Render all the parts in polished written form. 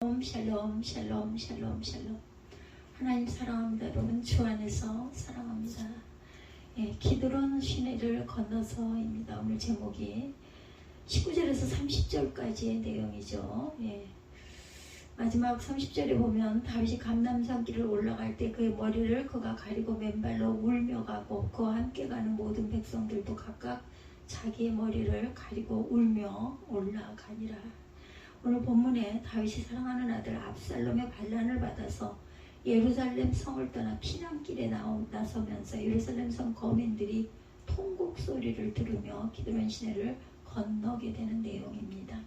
샬롬 샬롬 샬롬 샬롬. 하나님 사랑합니다. 여러분 주 안에서 사랑합니다. 기드론 시내를 건너서입니다. 오늘 제목이 19절에서 30절까지의 내용이죠. 마지막 30절에 보면 다윗이 감람산 길을 올라갈 때 그의 머리를 그가 가리고 맨발로 울며 가고 그와 함께 가는 모든 백성들도 각각 자기의 머리를 가리고 울며 올라가니라. 오늘 본문에 다윗이 사랑하는 아들 압살롬의 반란을 받아서 예루살렘 성을 떠나 피난길에 나서면서 예루살렘 성 거민들이 통곡 소리를 들으며 기드론 시내를 건너게 되는 내용입니다.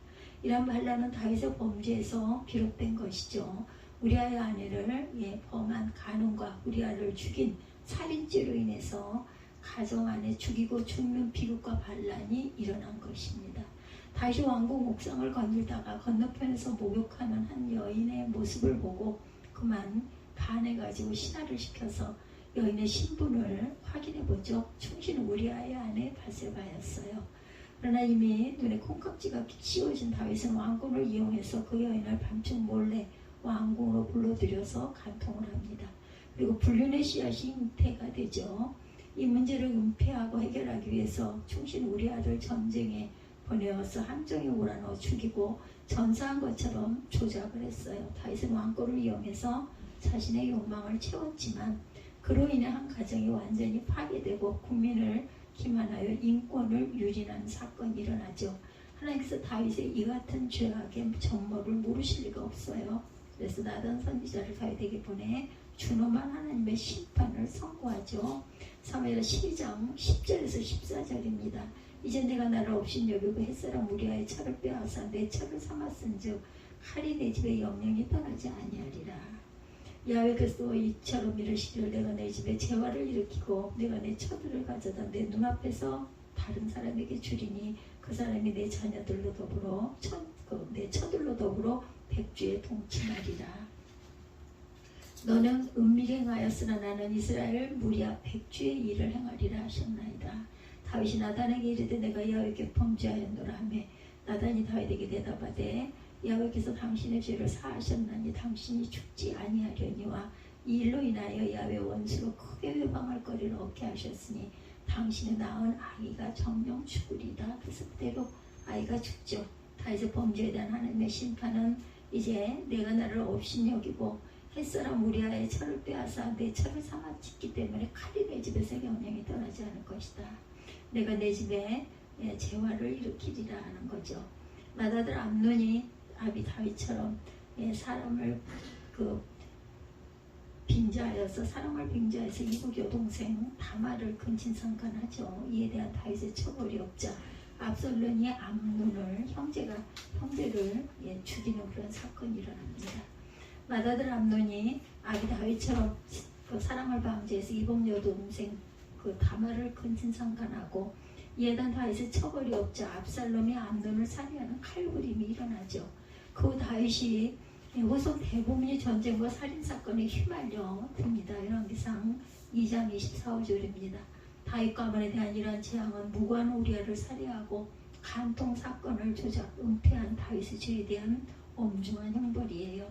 이러한 반란은 다윗의 범죄에서 비롯된 것이죠. 우리아의 아내를 범한 간음과 우리아를 죽인 살인죄로 인해서 가정 안에 죽이고 죽는 비극과 반란이 일어난 것입니다. 다윗이 왕궁 옥상을 거닐다가 건너편에서 목욕하는 한 여인의 모습을 보고 그만 반해가지고 신하를 시켜서 여인의 신분을 확인해보죠. 충신 우리아의 아내 바세바였어요. 그러나 이미 눈에 콩깍지가 씌워진 다윗은 왕궁을 이용해서 그 여인을 밤중 몰래 왕궁으로 불러들여서 간통을 합니다. 그리고 불륜의 씨앗이 잉태가 되죠. 이 문제를 은폐하고 해결하기 위해서 충신 우리아를 전쟁에 보내어서 함정에 몰아넣어 죽이고 전사한 것처럼 조작을 했어요. 다윗은 왕권을 이용해서 자신의 욕망을 채웠지만 그로 인해 한 가정이 완전히 파괴되고 국민을 기만하여 인권을 유린한 사건이 일어나죠. 하나님께서 다윗의 이 같은 죄악의 전모를 모르실 리가 없어요. 그래서 나단 선지자를 다윗에게 보내 준엄한 하나님의 심판을 선고하죠. 사무엘 12장 10절에서 14절입니다. 이제 내가 나를 없인 여기고 햇사람 우리아의 철을 빼앗아 내 철을 삼았은즉 칼이 내 집에 영영이 떠나지 아니하리라. 야훼께서 이처럼 이르시기를 내가 내 집에 재화를 일으키고 내가 내 처들을 가져다 내 눈앞에서 다른 사람에게 주리니 그 사람이 내 자녀들로 더불어 내 처들로 더불어 백주에 동침하리라. 너는 은밀히 행하였으나 나는 이스라엘 무리와 백주의 일을 행하리라 하셨나이다. 다윗이 나단에게 이르되 내가 야훼께 범죄하였노라 하며 나단이 다윗에게 대답하되 야훼께서 당신의 죄를 사하셨나니 당신이 죽지 아니하려니와 이 일로 인하여 야훼 원수로 크게 회방할 거리를 얻게 하셨으니 당신의 낳은 아기가 정령 죽으리다. 그래서 그대로 아이가 죽죠. 다윗의 범죄에 대한 하나님의 심판은 이제 내가 나를 업신여기고 햇사람 우리아의 철을 빼앗아 내 철을 삼아짓기 때문에 칼이 내 집에서 영영이 떠나지 않을 것이다. 내가 내 집에 재화를 일으키리라 하는 거죠. 맏아들 암논이 아비 다윗처럼 사람을 빙자하여서 사랑을 빙자해서 이국 여동생 다말을 근친상간하죠. 이에 대한 다윗의 처벌이 없자 압살롬이 암논을 형제를 죽이는 그런 사건이 일어납니다. 맏아들 암논이 아비 다윗처럼 사랑을 방지해서 이복 여동생 다말을 근친상간하고 이에 대한 다윗의 처벌이 없자 압살롬이 암논을 살해하는 칼부림이 일어나죠. 그 다윗이 후손 대부분이 전쟁과 살인사건에 휘말려 듭니다. 열왕기상 2장 24절입니다. 다윗과 아몬에 대한 이러한 재앙은 무고한 우리아를 살해하고 간통 사건을 조작 은폐한 다윗의 죄에 대한 엄중한 형벌이에요.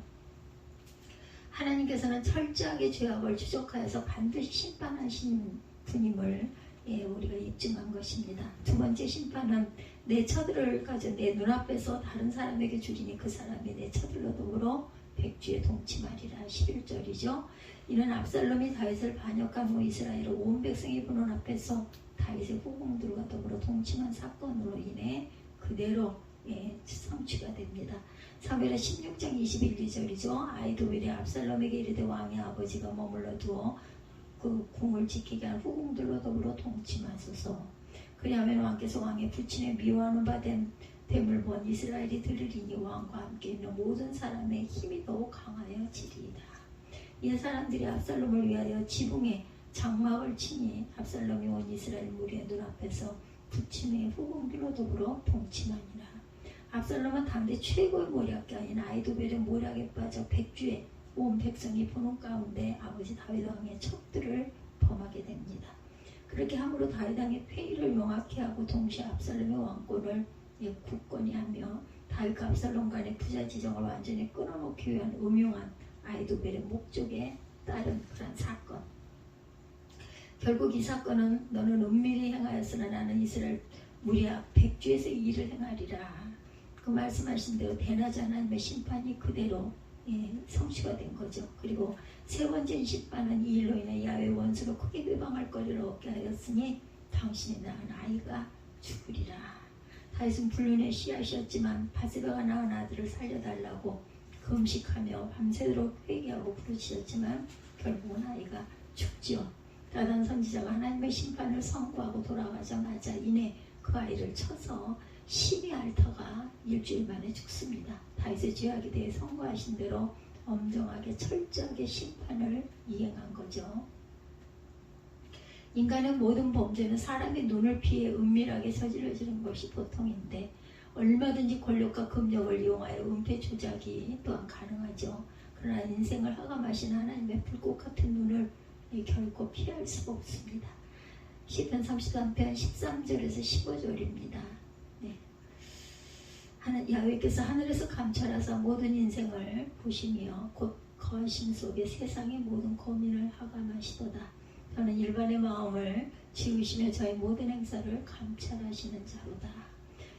하나님께서는 철저하게 죄악을 추적하여서 반드시 심판하신 분임을 우리가 입증한 것입니다. 두 번째 심판은 내 처들을 가져 내 눈앞에서 다른 사람에게 주리니 그 사람이 내 처들로 더불어 백주에 동침하리라. 11절이죠. 이는 압살롬이 다윗을 반역한 후 이스라엘 온 백성이 보는 앞에서 다윗의 후궁들과 더불어 동침한 사건으로 인해 그대로 성취가 됩니다. 사무엘 16장 21절이죠. 아히도벨이 압살롬에게 이르되 왕의 아버지가 머물러 두어 그 궁을 지키게 한 후궁들로 더불어 동침하소서. 그리하면 왕께서 왕의 부친의 미워하는 바 됨을 본 이스라엘이 들으리니 왕과 함께 있는 모든 사람의 힘이 더욱 강하여지리이다. 이 사람들이 압살롬을 위하여 지붕에 장막을 치니 압살롬이 온 이스라엘 무리의 눈앞에서 부친의 후궁들로 더불어 동침하니라. 압살롬은 당대 최고의 모략가 아닌 아히도벨의 모략에 빠져 백주에 온 백성이 보는 가운데 아버지 다윗 왕의 척들을 범하게 됩니다. 그렇게 함으로 다윗 왕의 폐위를 명확히 하고 동시에 압살롬의 왕권을 굳건히 하며 다윗과 압살롬 간의 부자 지정을 완전히 끊어놓기 위한 음흉한 아히도벨의 목적에 따른 그런 사건. 결국 이 사건은 너는 은밀히 행하였으나 나는 이스라엘 무리 앞 백주에서 이 일을 행하리라. 그 말씀하신 대로 대낮 하나님의 심판이 그대로 성취가 된 거죠. 그리고 세 번째 심판은 이 일로 인해 야훼 원수로 크게 비방할 거리를 얻게 하였으니 당신이 낳은 아이가 죽으리라. 다윗은 불륜의 씨앗이었지만 바세바가 낳은 아들을 살려달라고 금식하며 밤새도록 회개하고 부르짖었지만 결국은 아이가 죽지요. 나단 선지자가 하나님의 심판을 선고하고 돌아가자마자 이내 그 아이를 쳐서 심히 앓다가 일주일 만에 죽습니다. 다윗의 죄악에 대해 선고하신 대로 엄정하게 철저하게 심판을 이행한 거죠. 인간의 모든 범죄는 사람의 눈을 피해 은밀하게 저질러지는 것이 보통인데 얼마든지 권력과 금력을 이용하여 은폐 조작이 또한 가능하죠. 그러나 인생을 하감하신 하나님의 불꽃 같은 눈을 결코 피할 수가 없습니다. 시편 33편 13절에서 15절입니다. 야훼께서 하늘에서 감찰하사 모든 인생을 보시며 곧 거하심 속에 세상의 모든 고민을 하감하시도다. 저는 일반의 마음을 지으시며 저의 모든 행사를 감찰하시는 자로다.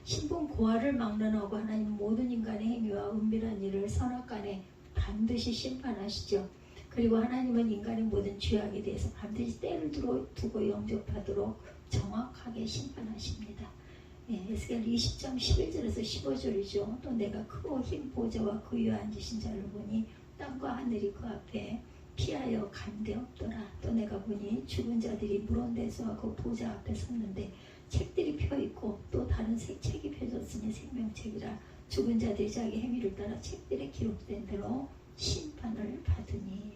신분 고하를 막론하고 하나님 모든 인간의 행위와 은밀한 일을 선악간에 반드시 심판하시죠. 그리고 하나님은 인간의 모든 죄악에 대해서 반드시 때를 두고 영접하도록 정확하게 심판하십니다. 에스겔 20장 11절에서 15절이죠. 또 내가 크고 흰 보좌와 그 위에 앉으신 자를 보니 땅과 하늘이 그 앞에 피하여 간데 없더라. 또 내가 보니 죽은 자들이 물온 데서와 그 보좌 앞에 섰는데 책들이 펴있고 또 다른 새 책이 펴졌으니 생명책이라. 죽은 자들이 자기 행위를 따라 책들에 기록된 대로 심판을 받으니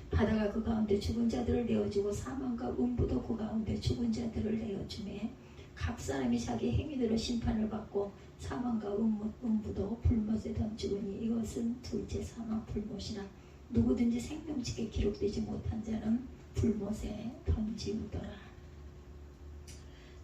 바다가 그 가운데 죽은 자들을 내어주고 사망과 음부도 그 가운데 죽은 자들을 내어주매 각 사람이 자기 행위대로 심판을 받고 사망과 음부도 불못에 던지우니 이것은 둘째 사망 불못이라. 누구든지 생명책에 기록되지 못한 자는 불못에 던지우더라.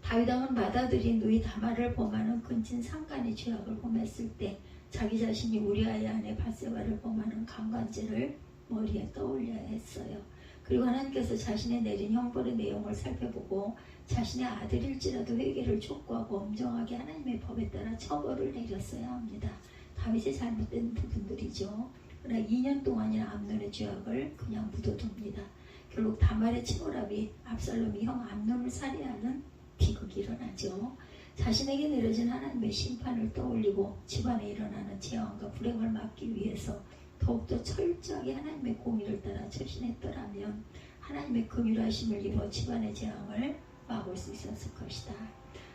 다윗 왕은 맏아들인 누이 다말을 범하는 근친 상간의 죄악을 범했을 때 자기 자신이 우리아의 아내 바세바를 범하는 강간죄를 머리에 떠올려야 했어요. 그리고 하나님께서 자신의 내린 형벌의 내용을 살펴보고 자신의 아들일지라도 회개를 촉구하고 엄정하게 하나님의 법에 따라 처벌을 내렸어야 합니다. 다윗의 잘못된 부분들이죠. 그러나 2년 동안이나 암논의 죄악을 그냥 묻어둡니다. 결국 다말의 치고랍이 압살롬이 형 암논을 살해하는 비극이 일어나죠. 자신에게 내려진 하나님의 심판을 떠올리고 집안에 일어나는 재앙과 불행을 막기 위해서 더욱더 철저하게 하나님의 공의를 따라 처신했더라면 하나님의 긍휼하심을 입어 집안의 재앙을 막을 수 있었을 것이다.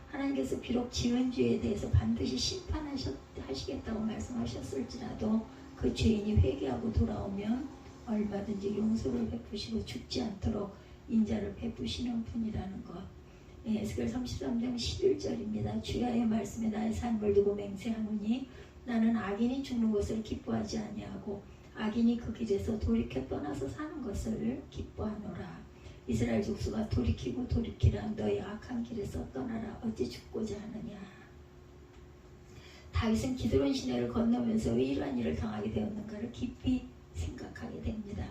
하나님께서 비록 지은 죄에 대해서 반드시 심판하시겠다고 말씀하셨을지라도 그 죄인이 회개하고 돌아오면 얼마든지 용서를 베푸시고 죽지 않도록 인자를 베푸시는 분이라는 것. 에스겔 33장 11절입니다. 주야의 말씀에 나의 삶을 두고 맹세하노니 나는 악인이 죽는 것을 기뻐하지 아니하고 악인이 그 길에서 돌이켜 떠나서 사는 것을 기뻐하노라. 이스라엘 족수가 돌이키고 돌이키라. 너희 악한 길에서 떠나라. 어찌 죽고자 하느냐. 다윗은 기드론 시내를 건너면서 왜 이러한 일을 당하게 되었는가를 깊이 생각하게 됩니다.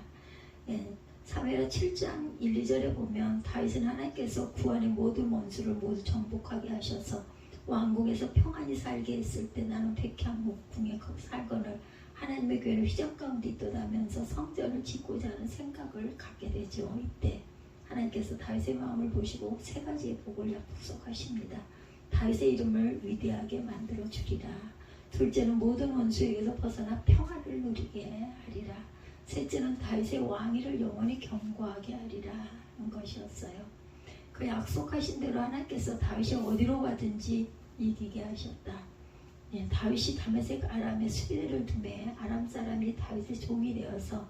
사무엘하 7장 1, 2절에 보면 다윗은 하나님께서 구원의 모든 원수를 모두 정복하게 하셔서 왕궁에서 평안히 살게 했을 때 나는 백향목궁에 살거늘 하나님의 교회는 휘적 가운데 있도다면서 성전을 짓고자 하는 생각을 갖게 되죠. 이때 하나님께서 다윗의 마음을 보시고 세 가지의 복을 약속하십니다. 다윗의 이름을 위대하게 만들어 주리라. 둘째는 모든 원수에게서 벗어나 평안을 누리게 하리라. 셋째는 다윗의 왕위를 영원히 견고하게 하리라는 것이었어요. 그 약속하신 대로 하나님께서 다윗이 어디로 가든지 이기게 하셨다. 다윗이 다메섹 아람에 수비대를 두매 아람 사람이 다윗의 종이 되어서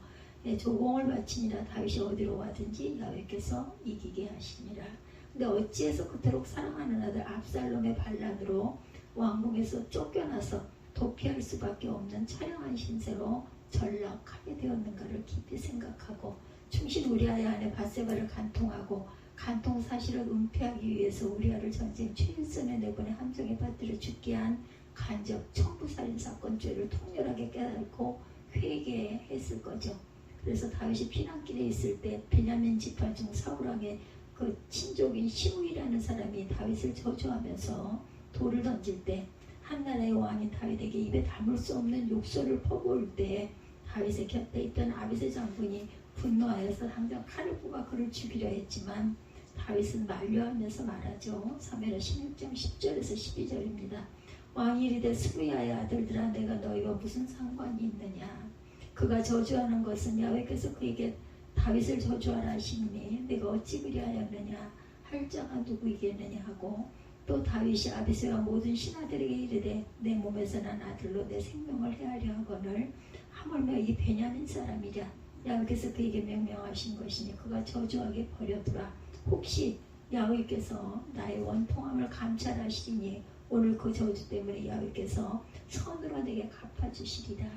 조공을 바치니라. 다윗이 어디로 가든지 야훼께서 이기게 하시니라. 근데 어찌해서 그토록 사랑하는 아들 압살롬의 반란으로 왕궁에서 쫓겨나서 도피할 수밖에 없는 처량한 신세로 전락하게 되었는가를 깊이 생각하고 충신 우리아의 아내 바세바를 간통하고 간통 사실을 은폐하기 위해서 우리아를 전쟁 최일선에 내보내 함정에 빠뜨려 죽게 한 간접 청부살인 사건 죄를 통렬하게 깨닫고 회개했을 거죠. 그래서 다윗이 피난길에 있을 때 베냐민 지파 중 사울왕의 그 친족인 시므이라는 사람이 다윗을 저주하면서 돌을 던질 때 한나라의 왕인 다윗에게 입에 담을 수 없는 욕설을 퍼부을 때 다윗의 곁에 있던 아비새 장군이 분노하여서 당장 칼을 뽑아 그를 죽이려 했지만 다윗은 만류하면서 말하죠. 사무엘하 16장 10절에서 12절입니다. 왕이 이르되 스루야의 아들들아 내가 너희와 무슨 상관이 있느냐. 그가 저주하는 것은 야훼께서 그에게 다윗을 저주하라 하시니 내가 어찌 그리하였느냐. 할 자가 누구이겠느냐 하고 또 다윗이 아비새와 모든 신하들에게 이르되 내 몸에서 난 아들로 내 생명을 헤아려 하거늘 하물며 이 베냐민 사람이랴. 야훼께서 그에게 명령하신 것이니 그가 저주하게 버려두라. 혹시 야훼께서 나의 원통함을 감찰하시리니 오늘 그 저주 때문에 야훼께서 선으로 내게 갚아주시리라.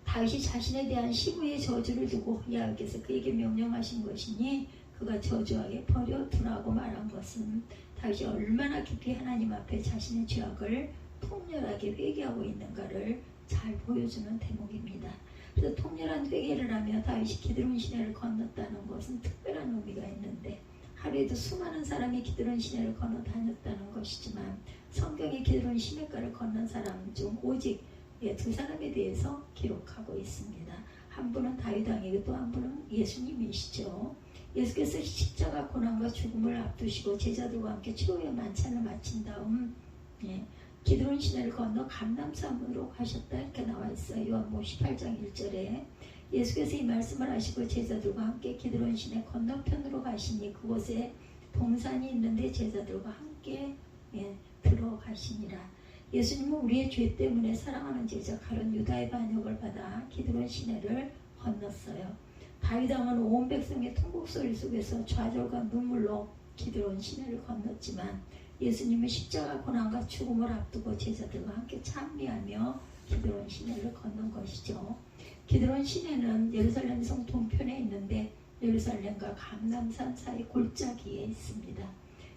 다윗이 자신에 대한 시므이의 저주를 두고 야훼께서 그에게 명령하신 것이니 그가 저주하게 버려두라고 말한 것은 다윗이 얼마나 깊이 하나님 앞에 자신의 죄악을 통렬하게 회개하고 있는가를 잘 보여주는 대목입니다. 그래서 통렬한 회개를 하며 다윗이 기드론 시내를 건넜다는 것은 특별한 의미가 있는데 하루에도 수많은 사람이 기드론 시내를 건너 다녔다는 것이지만 성경에 기드론 시내가를 건넌 사람 중 오직 두 사람에 대해서 기록하고 있습니다. 한 분은 다윗 왕이고 또 한 분은 예수님이시죠. 예수께서 십자가 고난과 죽음을 앞두시고 제자들과 함께 최후의 만찬을 마친 다음 기드론 시내를 건너 감람산으로 가셨다 이렇게 나와 있어요. 요한복음 18장 1절에 예수께서 이 말씀을 하시고 제자들과 함께 기드론 시내 건너편으로 가시니 그곳에 동산이 있는데 제자들과 함께 들어가시니라. 예수님은 우리의 죄 때문에 사랑하는 제자 가룟 유다의 반역을 받아 기드론 시내를 건넜어요. 다윗 왕은 온 백성의 통곡소리 속에서 좌절과 눈물로 기드론 시내를 건넜지만 예수님은 십자가 고난과 죽음을 앞두고 제자들과 함께 찬미하며 기드론 시내를 건넌 것이죠. 기드론 시내는 예루살렘 성 동편에 있는데 예루살렘과 감람산 사이 골짜기에 있습니다.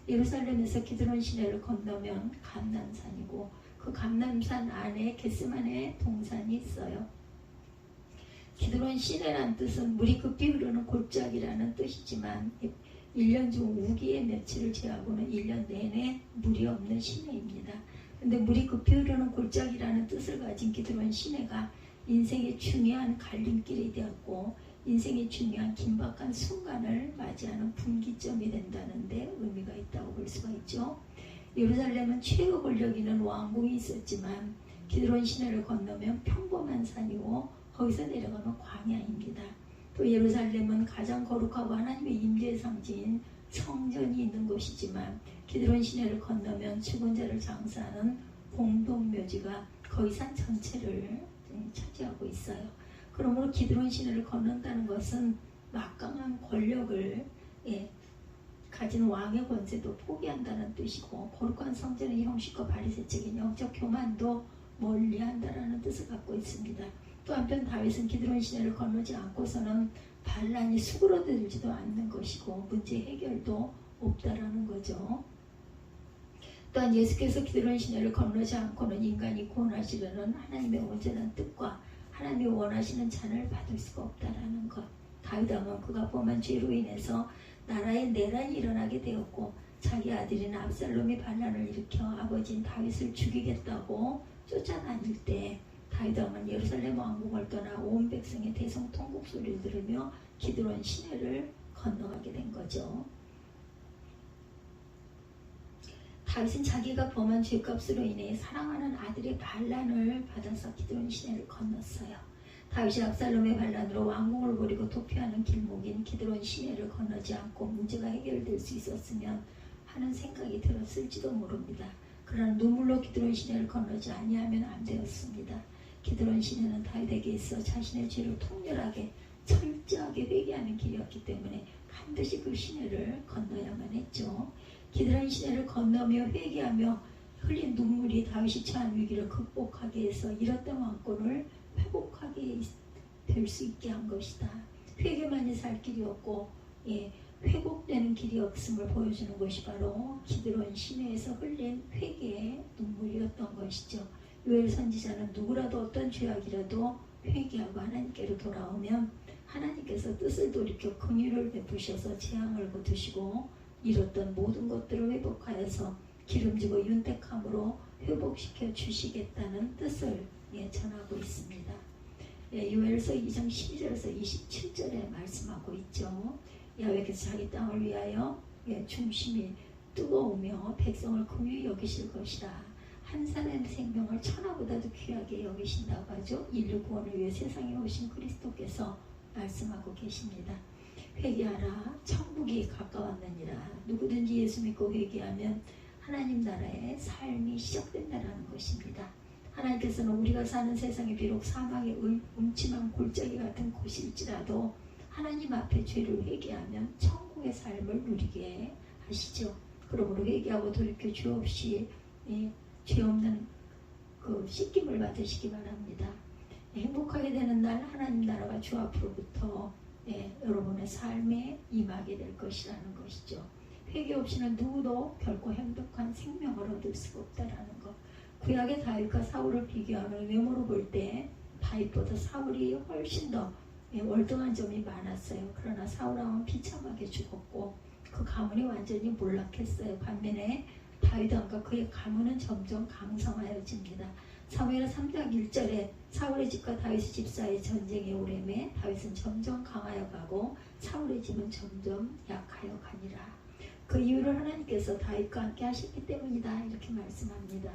예루살렘에서 기드론 시내를 건너면 감람산이고 그 감람산 안에 겟세마네 동산이 있어요. 기드론 시내란 뜻은 물이 급히 흐르는 골짜기라는 뜻이지만 1년 중 우기의 며칠을 제하고는 1년 내내 물이 없는 시내입니다. 근데 물이 급히 흐르는 골짜기라는 뜻을 가진 기드론 시내가 인생의 중요한 갈림길이 되었고 인생의 중요한 긴박한 순간을 맞이하는 분기점이 된다는 데 의미가 있다고 볼 수가 있죠. 예루살렘은 최고 권력 있는 왕궁이 있었지만 기드론 시내를 건너면 평범한 산이고 거기서 내려가면 광야입니다. 또 예루살렘은 가장 거룩하고 하나님의 임재의 상징인 성전이 있는 곳이지만 기드론 시내를 건너면 죽은 자를 장사하는 공동묘지가 거의 산 전체를 차지하고 있어요. 그러므로 기드론 시내를 건넌다는 것은 막강한 권력을 가진 왕의 권세도 포기한다는 뜻이고 거룩한 성전의 형식과 바리새적인 영적 교만도 멀리한다라는 뜻을 갖고 있습니다. 또 한편 다윗은 기드론 시내를 건너지 않고서는 반란이 수그러들지도 않는 것이고 문제 해결도 없다라는 거죠. 또한 예수께서 기드론 시내를 건너지 않고는 인간이 구원하시려는 하나님의 온전한 뜻과 하나님이 원하시는 잔을 받을 수가 없다라는 것. 다윗 왕은 그가 범한 죄로 인해서 나라에 내란이 일어나게 되었고 자기 아들인 압살롬이 반란을 일으켜 아버지인 다윗을 죽이겠다고 쫓아다닐 때 다윗 왕은 예루살렘 왕궁을 떠나 온 백성의 대성 통곡 소리를 들으며 기드론 시내를 건너가게 된 거죠. 다윗은 자기가 범한 죄값으로 인해 사랑하는 아들의 반란을 받아서 기드론 시내를 건넜어요. 다윗이 압살롬의 반란으로 왕궁을 버리고 도피하는 길목인 기드론 시내를 건너지 않고 문제가 해결될 수 있었으면 하는 생각이 들었을지도 모릅니다. 그러나 눈물로 기드론 시내를 건너지 아니하면 안 되었습니다. 기드론 시내는 다윗에게 있어 자신의 죄를 통렬하게 철저하게 회개하는 길이었기 때문에 반드시 그 시내를 건너야만 했죠. 기드론 시내를 건너며 회개하며 흘린 눈물이 다윗이 처한 위기를 극복하게 해서 잃었던 왕권을 회복하게 될 수 있게 한 것이다. 회개만이 살 길이었고 회복되는 길이 없음을 보여주는 것이 바로 기드론 시내에서 흘린 회개의 눈물이었던 것이죠. 요엘 선지자는 누구라도 어떤 죄악이라도 회개하고 하나님께로 돌아오면 하나님께서 뜻을 돌이켜 긍휼을 베푸셔서 재앙을 거두시고 잃었던 모든 것들을 회복하여서 기름지고 윤택함으로 회복시켜 주시겠다는 뜻을 전하고 있습니다. 요엘서 2장 12절에서 27절에 말씀하고 있죠. 야훼께서 자기 땅을 위하여 중심이 뜨거우며 백성을 긍휼히 여기실 것이라. 한 사람의 생명을 천하보다도 귀하게 여기신다고 하죠. 인류 구원을 위해 세상에 오신 그리스도께서 말씀하고 계십니다. 회개하라, 천국이 가까웠느니라. 누구든지 예수 믿고 회개하면 하나님 나라의 삶이 시작된다라는 것입니다. 하나님께서는 우리가 사는 세상이 비록 사망의 음침한 골짜기 같은 곳일지라도 하나님 앞에 죄를 회개하면 천국의 삶을 누리게 하시죠. 그러므로 회개하고 돌이켜 죄 없이 죄 없는 그 씻김을 받으시기 바랍니다. 행복하게 되는 날 하나님 나라가 주 앞으로부터 여러분의 삶에 임하게 될 것이라는 것이죠. 회개 없이는 누구도 결코 행복한 생명을 얻을 수가 없다라는 것. 구약의 다윗과 사울을 비교하면 외모로 볼 때 다윗보다 사울이 훨씬 더 월등한 점이 많았어요. 그러나 사울왕은 비참하게 죽었고 그 가문이 완전히 몰락했어요. 반면에 다윗왕과 그의 가문은 점점 강성하여집니다. 사무엘 3장 1절에 사울의 집과 다윗의 집 사이 전쟁이 오래매 다윗은 점점 강하여 가고 사울의 집은 점점 약하여 가니라. 그 이유를 하나님께서 다윗과 함께 하셨기 때문이다 이렇게 말씀합니다.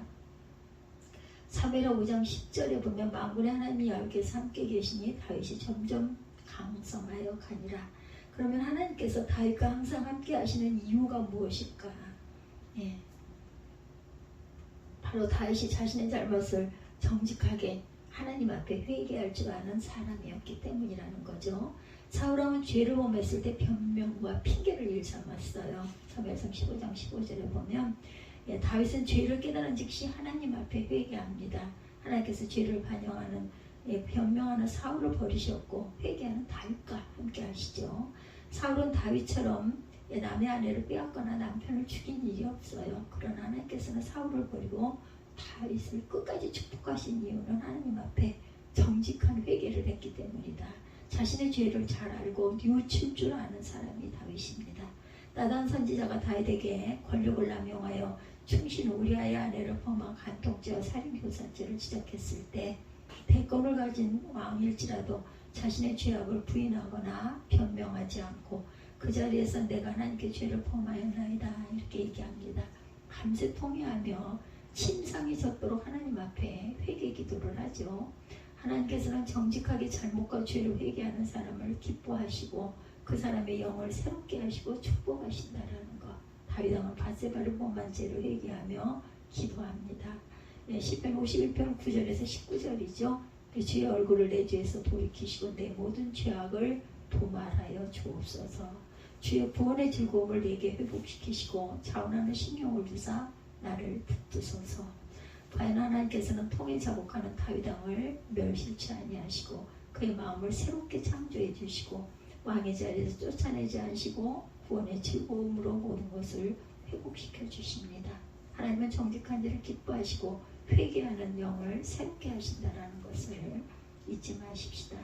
사무엘하 5장 10절에 보면 만군의 하나님 여호와께서 함께 계시니 다윗이 점점 강성하여 가니라. 그러면 하나님께서 다윗과 항상 함께 하시는 이유가 무엇일까? 바로 다윗이 자신의 잘못을 정직하게 하나님 앞에 회개할 줄 아는 사람이었기 때문이라는 거죠. 사울왕은 죄를 범했을 때 변명과 핑계를 일삼았어요. 사무엘상 15장 15절에 보면 다윗은 죄를 깨달은 즉시 하나님 앞에 회개합니다. 하나님께서 죄를 반영하는 변명하는 사울을 버리셨고 회개하는 다윗과 함께 하시죠. 사울은 다윗처럼 남의 아내를 빼앗거나 남편을 죽인 일이 없어요. 그러나 하나님께서는 사울을 버리고 다윗을 끝까지 축복하신 이유는 하나님 앞에 정직한 회개를 했기 때문이다. 자신의 죄를 잘 알고 뉘우칠 줄 아는 사람이 다윗입니다. 나단 선지자가 다윗에게 권력을 남용하여 충신 우리아의 아내를 범한 간통죄와 살인교사죄를 지적했을 때 대권을 가진 왕일지라도 자신의 죄악을 부인하거나 변명하지 않고 그 자리에서 내가 하나님께 죄를 범하였나이다 이렇게 얘기합니다. 밤새 통회하며 침상이 젖도록 하나님 앞에 회개 기도를 하죠. 하나님께서는 정직하게 잘못과 죄를 회개하는 사람을 기뻐하시고 그 사람의 영을 새롭게 하시고 축복하신다라는 것. 다윗왕은 밧세바를 범한 죄를 회개하며 기도합니다. 시편 51편 9절에서 19절이죠. 주의 얼굴을 내 죄에서 돌이키시고 내 모든 죄악을 도말하여 주옵소서. 주의 구원의 즐거움을 내게 회복시키시고 자원하는 신용을 주사 나를 붙드소서. 과연 하나님께서는 통에 자복하는 다윗왕을 멸실치 아니하시고 그의 마음을 새롭게 창조해 주시고 왕의 자리에서 쫓아내지 않으시고 구원의 즐거움으로 모든 것을 회복시켜 주십니다. 하나님은 정직한 자를 기뻐하시고 회개하는 영을 새롭게 하신다라는 것을 잊지 마십시다.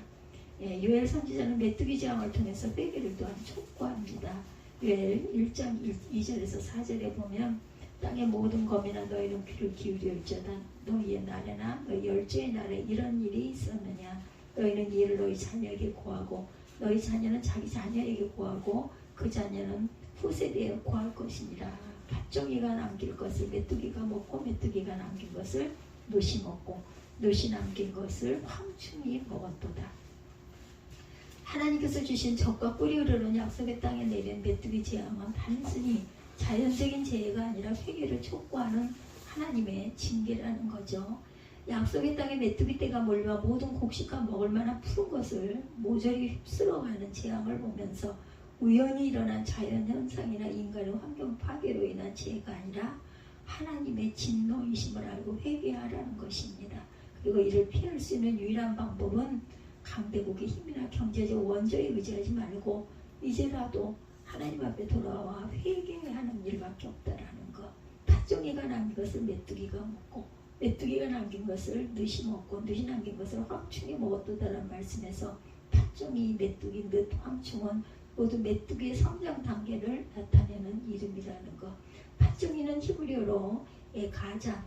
요엘 선지자는 메뚜기 재앙을 통해서 회개를 또한 촉구합니다. 요엘 1장 2절에서 4절에 보면 땅의 모든 거민아 너희는 귀를 기울일지어다. 너희의 날에나 너희 열조의 날에 이런 일이 있었느냐. 너희는 이를 너희 자녀에게 고하고 너희 자녀는 자기 자녀에게 고하고 그 자녀는 후세대에 고할 것이니라. 밭종이가 남길 것을 메뚜기가 먹고 메뚜기가 남긴 것을 노시 먹고 노시 남긴 것을 황충이 먹었도다. 하나님께서 주신 젖과 꿀이 흐르는 약속의 땅에 내린 메뚜기 재앙은 단순히 자연적인 재해가 아니라 회개를 촉구하는 하나님의 징계라는 거죠. 약속의 땅에 메뚜기 떼가 몰려와 모든 곡식과 먹을 만한 푸른 것을 모조리 휩쓸어가는 재앙을 보면서 우연히 일어난 자연현상이나 인간의 환경 파괴로 인한 재해가 아니라 하나님의 진노이심을 알고 회개하라는 것입니다. 그리고 이를 피할 수 있는 유일한 방법은 강대국의 힘이나 경제적 원조에 의지하지 말고 이제라도 하나님 앞에 돌아와 회개하는 일밖에 없다라는 것. 팥종이가 남긴 것을 메뚜기가 먹고 메뚜기가 남긴 것을 느시 먹고 느시 남긴 것을 황충이 먹었다라는 말씀에서 팥종이, 메뚜기, 늑, 황충은 모두 메뚜기의 성장 단계를 나타내는 이름이라는 것. 팥종이는 히브리어로 가장,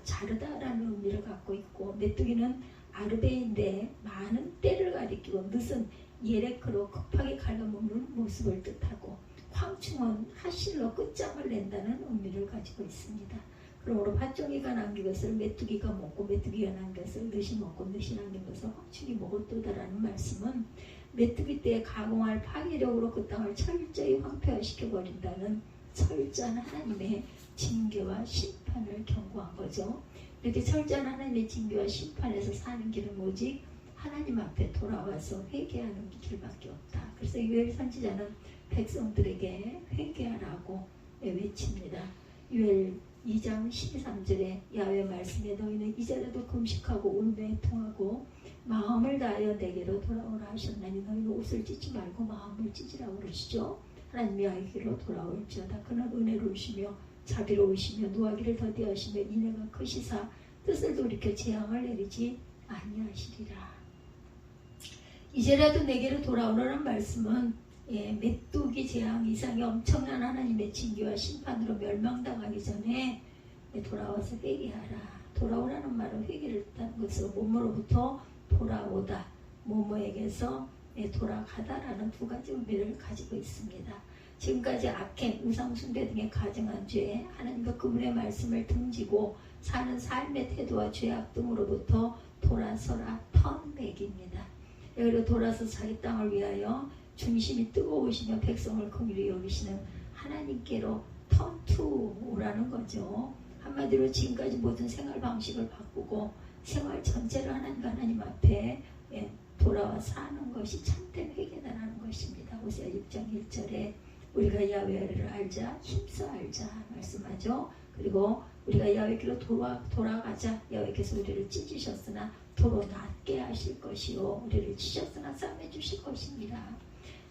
자르다라는 의미를 갖고 있고 메뚜기는 아르베인데 많은 때를 가리키고 늑은 예레크로 급하게 갉아먹는 모습을 뜻하고 황충은 하실로 끝장을 낸다는 의미를 가지고 있습니다. 그러므로 팥종이가 남긴 것을 메뚜기가 먹고 메뚜기가 남긴 것을 늑이 먹고 늑이 남긴 것을 황충이 먹었도다라는 말씀은 메뚜기 때 가공할 파괴력으로 그 땅을 철저히 황폐화시켜버린다는 철저한 하나님의 징계와 심판을 경고한 거죠. 이렇게 철저한 하나님의 징계와 심판에서 사는 길은 오직 하나님 앞에 돌아와서 회개하는 길밖에 없다. 그래서 요엘 선지자는 백성들에게 회개하라고 외칩니다. 요엘 2장 13절에 야훼 말씀에 너희는 이제라도 금식하고 울며 통하고 마음을 다하여 내게로 돌아오라 하셨나니 너희는 옷을 찢지 말고 마음을 찢으라고 그러시죠. 하나님이 아이기로 돌아올지어다. 그는 은혜로우시며 자비로우시며 노하기를 더디하시며 인애가 크시사 뜻을 돌이켜 재앙을 내리지 아니하시리라. 이제라도 내게로 돌아오라는 말씀은 메뚜기 재앙 이상의 엄청난 하나님의 징계와 심판으로 멸망당하기 전에 돌아와서 회개하라. 돌아오라는 말은 회개를 뜻하는 것으로 몸으로부터 돌아오다, 모모에게서 돌아가다라는 두 가지 의미를 가지고 있습니다. 지금까지 악행, 우상숭배 등의 가증한 죄, 하나님과 그분의 말씀을 등지고 사는 삶의 태도와 죄악 등으로부터 돌아서라, 턴백입니다. 여기로 돌아서 자기 땅을 위하여 중심이 뜨거우시며 백성을 긍휼히 여기시는 하나님께로 턴투라는 거죠. 한마디로 지금까지 모든 생활 방식을 바꾸고 생활 전체를 하나님 앞에 돌아와 사는 것이 참된 회개다라는 것입니다. 호세아 6장 1절에 우리가 야훼를 알자, 힘써 알자 말씀하죠. 그리고 우리가 야훼께로 돌아가자. 야훼께서 우리를 찢으셨으나 도로 낫게 하실 것이요 우리를 치셨으나 싸매 주실 것입니다.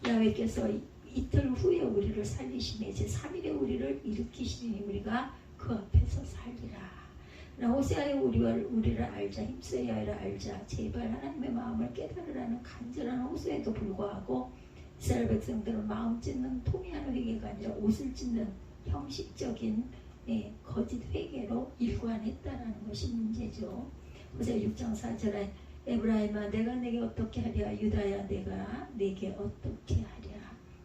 야훼께서 이틀 후에 우리를 살리시니 제3일에 우리를 일으키시니 우리가 그 앞에서 살리라. 호세아의 우리를 알자, 힘써 야훼를 알자. 제발 하나님의 마음을 깨달으라는 간절한 호소에도 불구하고 이스라엘 백성들은 마음 찢는 통회하는 회개가 아니라 옷을 찢는 형식적인 거짓 회개로 일관했다라는 것이 문제죠. 호세아 6장 4절에 에브라임아 내가 내게 어떻게 하랴, 유다야 내가 내게 어떻게 하랴.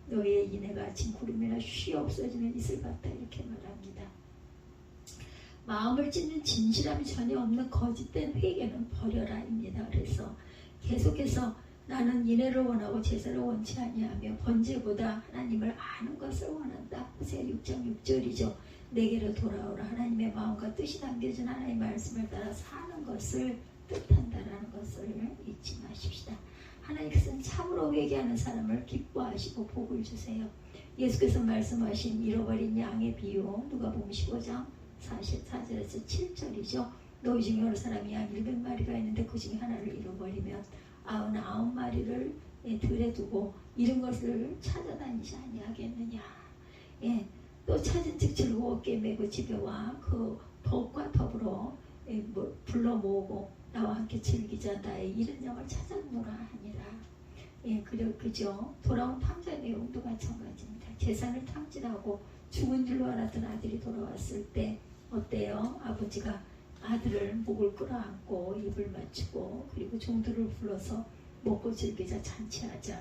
너희의 인애가 아침 구름이나 쉬 없어지는 이슬 같다 이렇게 말합니다. 마음을 찢는 진실함이 전혀 없는 거짓된 회개는 버려라입니다. 그래서 계속해서 나는 인애를 원하고 제사를 원치 아니하며 번제보다 하나님을 아는 것을 원한다. 호세아 6장 6절이죠. 내게로 돌아오라. 하나님의 마음과 뜻이 담겨진 하나님의 말씀을 따라 사는 것을 뜻한다라는 것을 잊지 마십시다. 하나님께서는 참으로 회개하는 사람을 기뻐하시고 복을 주세요. 예수께서 말씀하신 잃어버린 양의 비유 누가복음 15장 44절에서 7절이죠. 너희 중에 어느 사람이 양 100마리가 있는데 그 중에 하나를 잃어버리면 99마리를 들에 두고 잃은 것을 찾아다니지 아니하겠느냐. 또 찾은 즉 즐거웠게 메고 집에 와 그 더욱과 더불어 불러 모으고 나와 함께 즐기자. 나의 잃은 양을 찾아노라 하니라. 그죠. 돌아온 탕자의 내용도 마찬가지입니다. 재산을 탕진하고 죽은 줄로 알았던 아들이 돌아왔을 때 어때요? 아버지가 아들을 목을 끌어안고 입을 맞추고 그리고 종들을 불러서 먹고 즐기자, 잔치하자.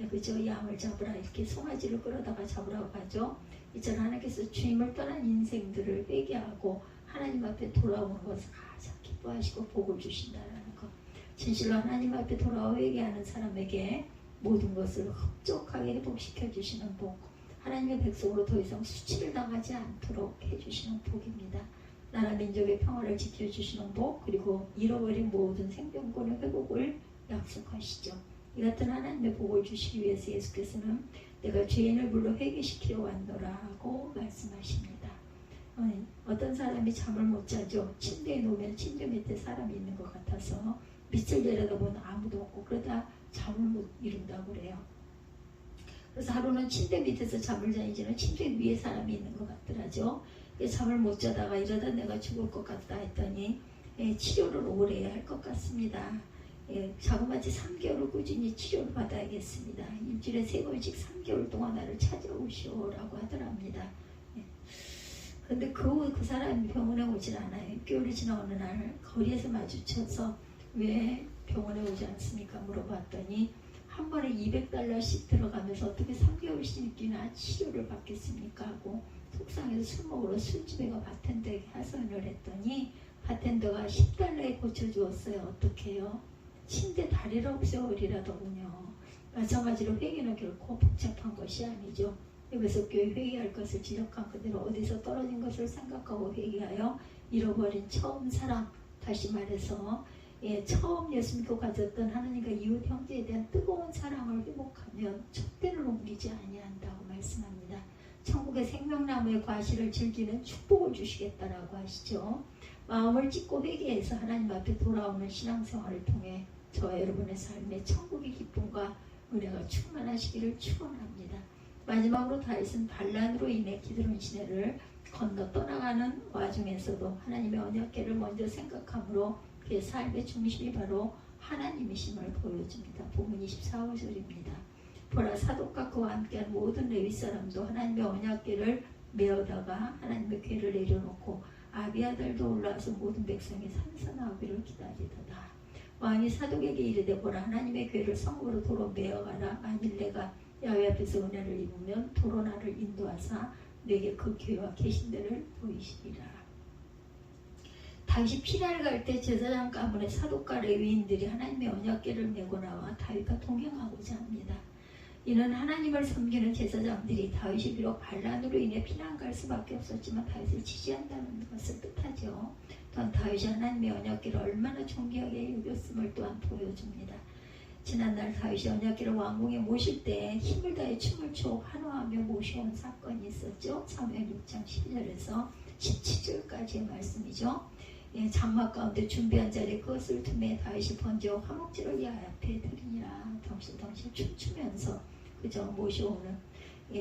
그죠? 양을 잡으라 이렇게 송아지를 끌어다가 잡으라고 하죠. 이처럼 하나님께서 주임을 떠난 인생들을 회개하고 하나님 앞에 돌아오는 것을 가장 기뻐하시고 복을 주신다는 것. 진실로 하나님 앞에 돌아와 회개하는 사람에게 모든 것을 흡족하게 회복시켜 주시는 복, 하나님의 백성으로 더 이상 수치를 당하지 않도록 해주시는 복입니다. 나라 민족의 평화를 지켜주시는 복, 그리고 잃어버린 모든 생명권의 회복을 약속하시죠. 이 같은 하나님의 복을 주시기 위해서 예수께서는 내가 죄인을 불러 회개시키려 왔노라 하고 말씀하십니다. 어떤 사람이 잠을 못 자죠. 침대에 누우면 침대 밑에 사람이 있는 것 같아서 밑을 내려다보면 아무도 없고 그러다 잠을 못 이룬다고 그래요. 그래서 하루는 침대 밑에서 잠을 자니지는 침대 위에 사람이 있는 것 같더라죠. 잠을 못 자다가 이러다 내가 죽을 것 같다 했더니 치료를 오래 해야 할 것 같습니다. 자그마치 3개월을 꾸준히 치료를 받아야겠습니다. 일주일에 3번씩 3개월 동안 나를 찾아오시오라고 하더랍니다. 근데 그 사람이 병원에 오질 않아요. 6개월이 지나 어느 날 거리에서 마주쳐서 왜 병원에 오지 않습니까? 물어봤더니 한 번에 $200씩 들어가면서 어떻게 3개월씩이나 치료를 받겠습니까? 하고 속상해서 술 먹으러 술집에 가 바텐더에게 하소연을 했더니 바텐더가 $10에 고쳐주었어요. 어떻게 해요? 침대 다리를 없애버리라더군요. 마찬가지로 회개는 결코 복잡한 것이 아니죠. 여기서 교회 회개할 것을 지적한 그대로 어디서 떨어진 것을 생각하고 회개하여 잃어버린 처음 사랑, 다시 말해서 처음 예수 믿고 가졌던 하나님과 이웃 형제에 대한 뜨거운 사랑을 회복하면 촛대를 옮기지 아니한다고 말씀합니다. 천국의 생명나무의 과실을 즐기는 축복을 주시겠다라고 하시죠. 마음을 찢고 회개해서 하나님 앞에 돌아오는 신앙생활을 통해 저와 여러분의 삶에 천국의 기쁨과 은혜가 충만하시기를 축원합니다. 마지막으로 다윗은 반란으로 인해 기드론 시내를 건너 떠나가는 와중에서도 하나님의 언약궤를 먼저 생각함으로 그의 삶의 중심이 바로 하나님이심을 보여줍니다. 본문 24절입니다. 보라, 사독과 그와 함께한 모든 레위 사람도 하나님의 언약궤를 메어다가 하나님의 궤를 내려놓고 아비아달도 올라와서 모든 백성이 산산아비를 기다리더다. 왕이 사독에게 이르되, 보라, 하나님의 궤를 성읍으로 도로 메어가라. 만일 내가 야훼 앞에서 은혜를 입으면 도로 나를 인도하사 내게 그 궤와 계신들을 보이시리라. 다윗이 피난을 갈 때 제사장 가문의 사독과 레위인들이 하나님의 언약궤를 메고 나와 다윗과 동행하고자 합니다. 이는 하나님을 섬기는 제사장들이 다윗이 비록 반란으로 인해 피난 갈 수밖에 없었지만 다윗을 지지한다는 것을 뜻하죠. 또한 다윗이 하나님의 언약궤를 얼마나 존귀하게 여겼음을 또한 보여줍니다. 지난날 다윗이 언약궤를 왕궁에 모실 때 힘을 다해 춤을 추어 환호하며 모셔온 사건이 있었죠. 사무엘 6장 12절에서 17절까지의 말씀이죠. 장막 가운데 준비한 자리에 그것을 두매 다윗이 번져 화목제를 야훼 앞에 드리니라. 덩실덩실 춤추면서 그저 모셔오는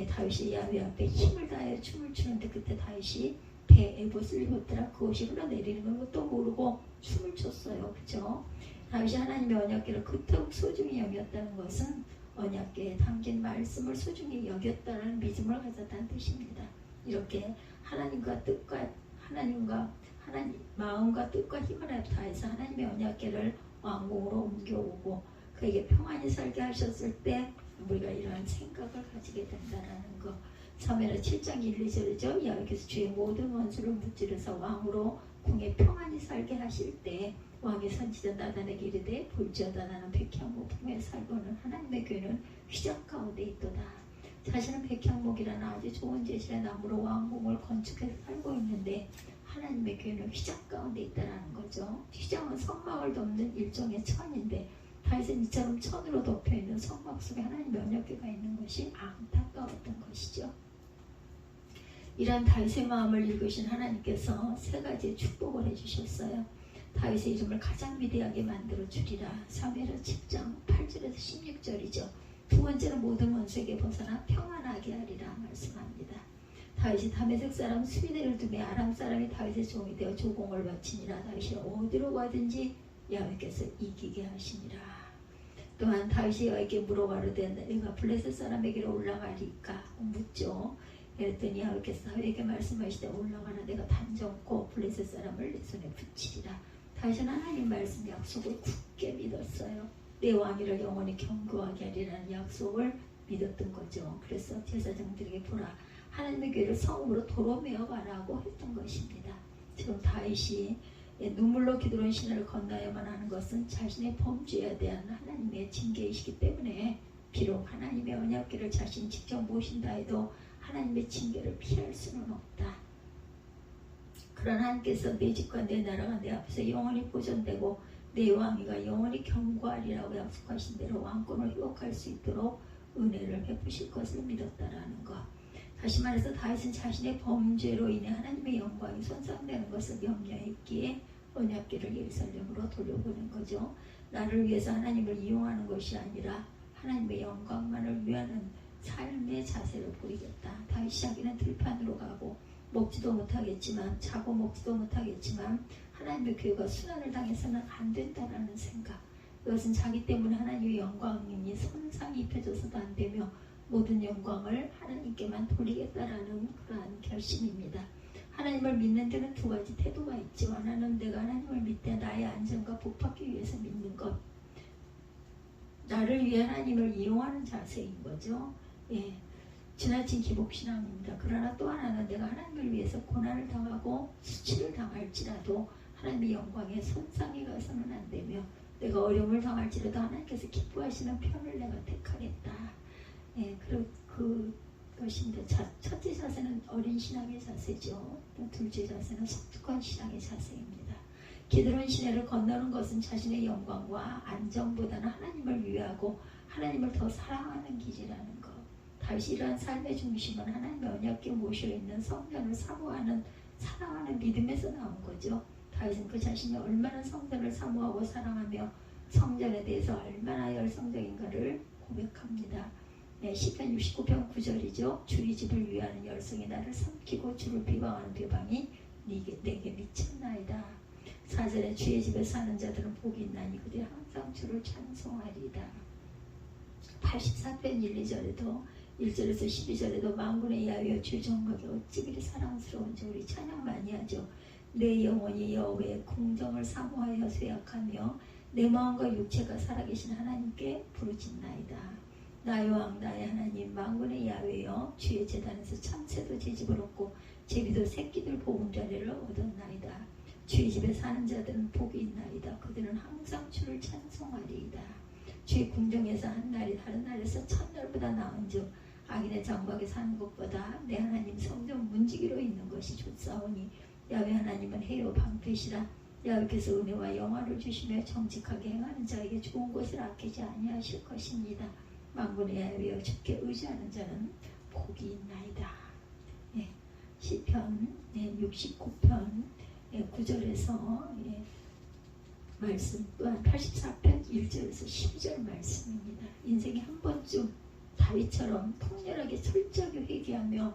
다윗이 야훼 앞에 힘을 다해 춤을 추는데 그때 다윗이 배에 에봇을 입었더라. 그것이 흘러내리는 것도 모르고 춤을 췄어요. 그죠? 다윗이 하나님의 언약궤를 그토록 소중히 여겼다는 것은 언약궤에 담긴 말씀을 소중히 여겼다는 믿음을 가졌다는 뜻입니다. 이렇게 하나님과 마음과 뜻과 힘을 다해서 하나님의 언약궤를 왕궁으로 옮겨오고 그에게 평안히 살게 하셨을 때 우리가 이러한 생각을 가지게 된다는 것. 사무엘 7장 1, 2절이죠. 여호와께서 주의 모든 원수를 무찌르사 왕으로 궁에 평안히 살게 하실 때 왕의 선지자 나단에게 이르되, 볼지어다 나는 백향목 품에 살고는 하나님의 궤는 휘장 가운데 있도다. 자신은 백향목이라는 아주 좋은 재질의 나무로 왕궁을 건축해서 살고 있는데 하나님의 궤는 휘장 가운데 있다는 거죠. 휘장은 성막을 덮는 일종의 천인데 다윗은 이처럼 천으로 덮여있는 성막 속에 하나님의 언약궤가 있는 것이 안타까웠던 것이죠. 이러한 다윗의 마음을 읽으신 하나님께서 세 가지의 축복을 해주셨어요. 다윗의 이름을 가장 위대하게 만들어 주리라. 사무엘 7장 8절에서 16절이죠. 두 번째로 모든 원수에게 벗어나 평안하게 하리라 말씀합니다. 다윗이 다메섹 사람 수비대를 두며 아람 사람이 다윗의 종이 되어 조공을 바치니라. 다윗이 어디로 가든지 여호와께서 이기게 하시니라. 또한 다윗이 여호와께 물어가로되, 내가 블레셋 사람에게로 올라가리까 묻죠. 그랬더니 여호와께서 다윗에게 말씀하시되, 올라가라. 내가 단정코 블레셋 사람을 내 손에 붙이리라. 다윗은 하나님 말씀 약속을 굳게 믿었어요. 내 왕위를 영원히 견고하게 하리라는 약속을 믿었던 거죠. 그래서 제사장들에게 보라, 하나님의 궤를 성읍으로 도로 메어 가라고 했던 것입니다. 지금 다윗이 눈물로 기드론 시내를 건너야만 하는 것은 자신의 범죄에 대한 하나님의 징계이시기 때문에 비록 하나님의 언약궤를 자신이 직접 모신다 해도 하나님의 징계를 피할 수는 없다. 그러나 하나님께서 내 집과 내 나라가 내 앞에서 영원히 보존되고 내 왕위가 영원히 견고하리라고 약속하신 대로 왕권을 회복할 수 있도록 은혜를 베푸실 것을 믿었다라는 것. 다시 말해서 다윗은 자신의 범죄로 인해 하나님의 영광이 손상되는 것을 염려했기에 언약궤를 예루살렘으로 돌려보낸 거죠. 나를 위해서 하나님을 이용하는 것이 아니라 하나님의 영광만을 위하는 삶의 자세를 보이겠다. 다윗이 자기는 들판으로 가고 먹지도 못하겠지만, 자고 먹지도 못하겠지만 하나님의 교회가 순환을 당해서는 안 된다라는 생각. 이것은 자기 때문에 하나님의 영광이니 손상이 입혀져서도 안 되며 모든 영광을 하나님께만 돌리겠다라는 그러한 결심입니다. 하나님을 믿는 데는 두 가지 태도가 있죠. 하나는 내가 하나님을 믿되 나의 안전과 복받기 위해서 믿는 것. 나를 위해 하나님을 이용하는 자세인 거죠. 예, 지나친 기복신앙입니다. 그러나 또 하나는 내가 하나님을 위해서 고난을 당하고 수치를 당할지라도 하나님의 영광에 손상이 가서는 안 되며, 내가 어려움을 당할지라도 하나님께서 기뻐하시는 편을 내가 택하겠다. 예, 그것입니다. 첫째 자세는 어린 신앙의 자세죠. 또 둘째 자세는 성숙한 신앙의 자세입니다. 기드론 시내를 건너는 것은 자신의 영광과 안정보다는 하나님을 위하고 하나님을 더 사랑하는 길이라는 것. 다윗이 이러한 삶의 중심은 하나님의 언약궤 모셔있는 성전을 사모하는, 사랑하는 믿음에서 나온 거죠. 다윗은 그 자신이 얼마나 성전을 사모하고 사랑하며 성전에 대해서 얼마나 열성적인가를 고백합니다. 네, 시편 69편 9절이죠. 주의 집을 위하는 열성이 나를 삼키고 주를 비방하는 비방이 내게 미쳤나이다. 4절에 주의 집에 사는 자들은 복이 있나니 그들이 항상 주를 찬송하리이다. 84편 1, 2절에도 1절에서 12절에도 만군의 야훼여 주의 정막이 어찌 그리 사랑스러운지 우리 찬양 많이 하죠. 내 영혼이 여호와의 궁정을 사모하여 쇠약하며 내 마음과 육체가 살아계신 하나님께 부르짖나이다. 나의 왕 나의 하나님 만군의 야훼여 주의 제단에서 참새도 제 집을 얻고 제비도 새끼들 보금자리를 얻었나이다. 주의 집에 사는 자들은 복이 있나이다. 그들은 항상 주를 찬송하리이다. 주의 궁정에서 한 날이 다른 날에서 첫날보다 나은즉 악인의 장막에 사는 것보다 내 하나님 성전 문지기로 있는 것이 좋사오니 야훼 하나님은 해요 방패시라. 야훼께서 은혜와 영화를 주시며 정직하게 행하는 자에게 좋은 것을 아끼지 아니하실 것입니다. 만군의 야훼여 주께 의지하는 자는 복이 있나이다. 예, 시편 69편 9절에서 말씀, 또한 84편 1절에서 12절 말씀입니다. 인생에 한 번쯤 다윗처럼 통렬하게 철저하게 회개하며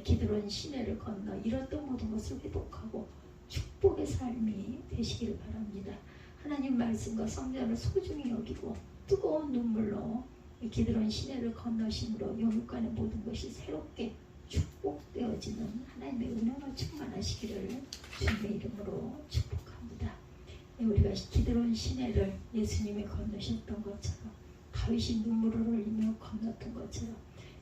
기드론 시내를 건너 잃었던 모든 것을 회복하고 축복의 삶이 되시기를 바랍니다. 하나님 말씀과 성전을 소중히 여기고 뜨거운 눈물로 기드론 시내를 건너심으로 영육간의 모든 것이 새롭게 축복되어지는 하나님의 은혜가 충만하시기를 주님의 이름으로 축복합니다. 우리가 기드론 시내를 예수님이 건너셨던 것처럼 다윗이 눈물을 흘리며 건넜던 것처럼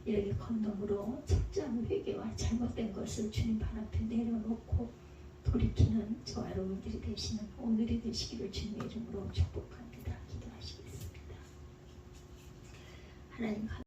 이렇게 건너므로 철저한 회개와 잘못된 것을 주님 발 앞에 내려놓고 돌이키는 저와 여러분들이 되시는 오늘이 되시기를 주님의 이름으로 축복합니다. 기도하시겠습니다. 하나님